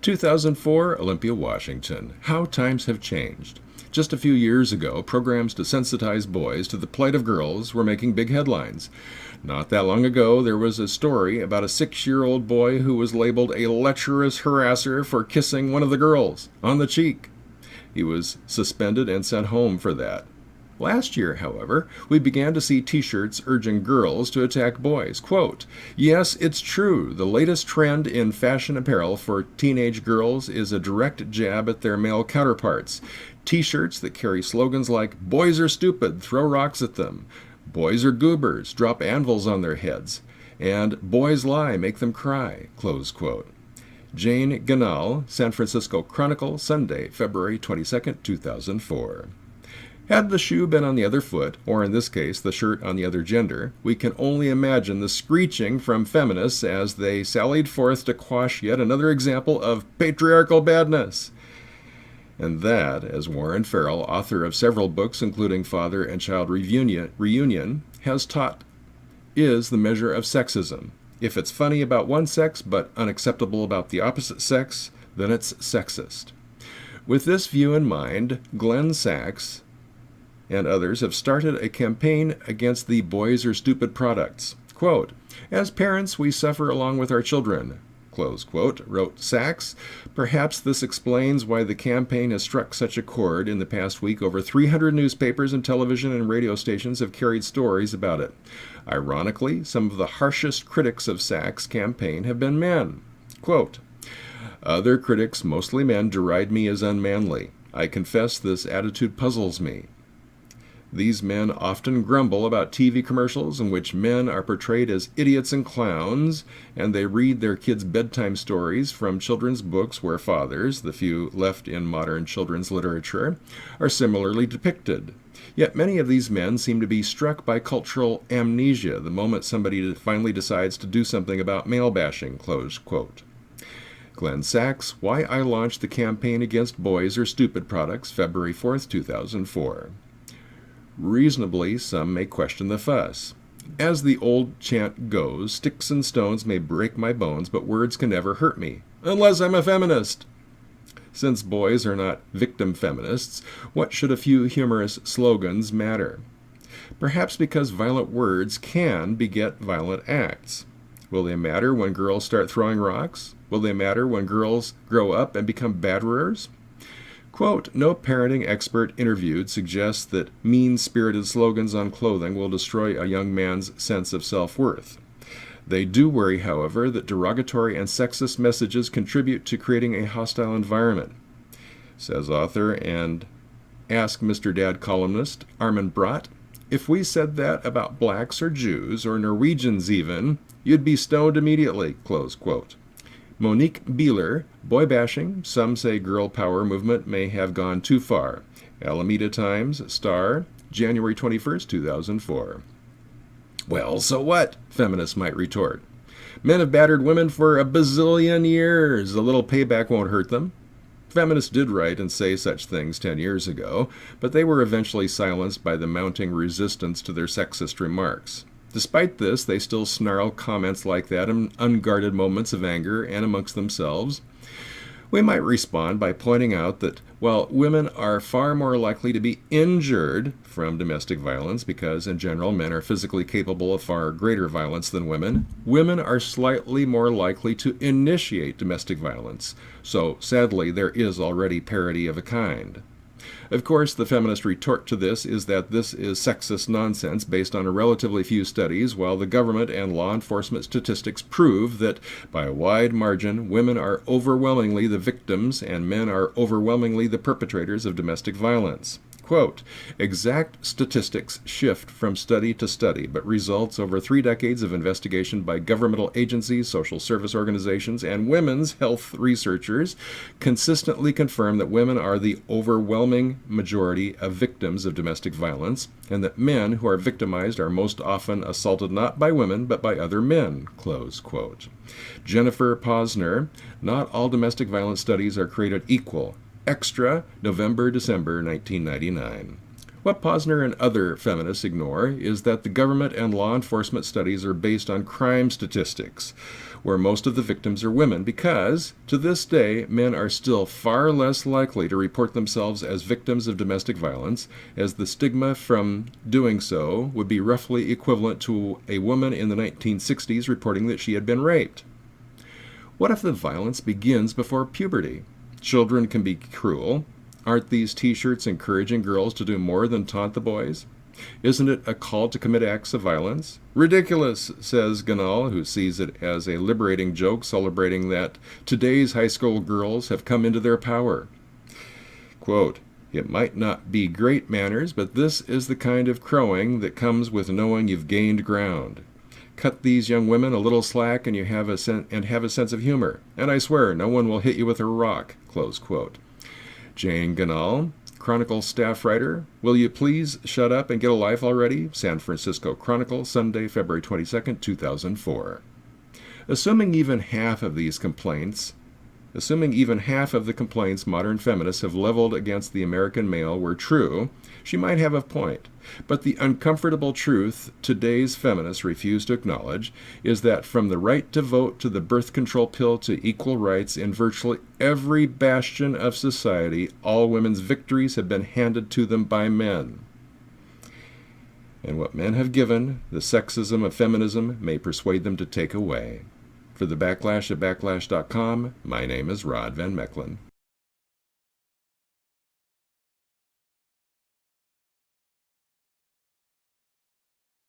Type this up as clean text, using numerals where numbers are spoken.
2004, Olympia, Washington. How times have changed. Just a few years ago, programs to sensitize boys to the plight of girls were making big headlines. Not that long ago, there was a story about a 6-year-old boy who was labeled a lecherous harasser for kissing one of the girls on the cheek. He was suspended and sent home for that. Last year, however, we began to see t-shirts urging girls to attack boys. Quote, "Yes, it's true. The latest trend in fashion apparel for teenage girls is a direct jab at their male counterparts. T-shirts that carry slogans like, 'Boys are stupid, throw rocks at them,' 'Boys are goobers, drop anvils on their heads,' and 'Boys lie, make them cry,'" close quote. Jane Ganal, San Francisco Chronicle, Sunday, February 22, 2004. Had the shoe been on the other foot, or in this case, the shirt on the other gender, we can only imagine the screeching from feminists as they sallied forth to quash yet another example of patriarchal badness. And that, as Warren Farrell, author of several books including Father and Child Reunion, has taught, is the measure of sexism. If it's funny about one sex but unacceptable about the opposite sex, then it's sexist. With this view in mind, Glenn Sachs and others have started a campaign against the boys are stupid products. Quote, "As parents, we suffer along with our children," close quote, wrote Sachs. Perhaps this explains why the campaign has struck such a chord. In the past week, over 300 newspapers and television and radio stations have carried stories about it. Ironically, some of the harshest critics of Sachs' campaign have been men. Quote, "Other critics, mostly men, deride me as unmanly. I confess this attitude puzzles me. These men often grumble about TV commercials in which men are portrayed as idiots and clowns, and they read their kids' bedtime stories from children's books where fathers, the few left in modern children's literature, are similarly depicted. Yet many of these men seem to be struck by cultural amnesia the moment somebody finally decides to do something about male bashing," close quote. Glenn Sachs, Why I Launched the Campaign Against Boys Are Stupid Products, February 4, 2004. Reasonably, some may question the fuss. As the old chant goes, sticks and stones may break my bones, but words can never hurt me, unless I'm a feminist. Since boys are not victim feminists, what should a few humorous slogans matter? Perhaps because violent words can beget violent acts. Will they matter when girls start throwing rocks? Will they matter when girls grow up and become batterers? Quote, "No parenting expert interviewed suggests that mean-spirited slogans on clothing will destroy a young man's sense of self-worth. They do worry, however, that derogatory and sexist messages contribute to creating a hostile environment," says author and Ask Mr. Dad columnist Armin Brott. "If we said that about blacks or Jews or Norwegians even, you'd be stoned immediately," close quote. Monique Beeler, Boy bashing, some say girl power movement may have gone too far. Alameda Times, Star, January 21st, 2004. Well, so what? Feminists might retort. Men have battered women for a bazillion years. A little payback won't hurt them. Feminists did write and say such things 10 years ago, but they were eventually silenced by the mounting resistance to their sexist remarks. Despite this, they still snarl comments like that in unguarded moments of anger and amongst themselves. We might respond by pointing out that while women are far more likely to be injured from domestic violence because, in general, men are physically capable of far greater violence than women, women are slightly more likely to initiate domestic violence. So, sadly, there is already parity of a kind. Of course, the feminist retort to this is that this is sexist nonsense based on a relatively few studies, while the government and law enforcement statistics prove that, by a wide margin, women are overwhelmingly the victims and men are overwhelmingly the perpetrators of domestic violence. Quote, "Exact statistics shift from study to study, but results over 3 decades of investigation by governmental agencies, social service organizations, and women's health researchers consistently confirm that women are the overwhelming majority of victims of domestic violence, and that men who are victimized are most often assaulted not by women, but by other men." Close quote. Jennifer Posner, "Not all domestic violence studies are created equal." Extra, November-December 1999. What Posner and other feminists ignore is that the government and law enforcement studies are based on crime statistics, where most of the victims are women, because, to this day, men are still far less likely to report themselves as victims of domestic violence, as the stigma from doing so would be roughly equivalent to a woman in the 1960s reporting that she had been raped. What if the violence begins before puberty? Children can be cruel. Aren't these t-shirts encouraging girls to do more than taunt the boys? Isn't it a call to commit acts of violence? Ridiculous, says Ganal, who sees it as a liberating joke celebrating that today's high school girls have come into their power. Quote, "It might not be great manners, but this is the kind of crowing that comes with knowing you've gained ground. Cut these young women a little slack and you have a sense of humor, and I swear no one will hit you with a rock." Close quote. Jane Ganal, Chronicle staff writer, "Will you please shut up and get a life already?" San Francisco Chronicle, Sunday, February 22nd, 2004. Assuming even half of the complaints modern feminists have leveled against the American male were true, she might have a point. But the uncomfortable truth today's feminists refuse to acknowledge is that from the right to vote to the birth control pill to equal rights in virtually every bastion of society, all women's victories have been handed to them by men. And what men have given, the sexism of feminism may persuade them to take away. For the Backlash at Backlash.com, my name is Rod Van Mecklin.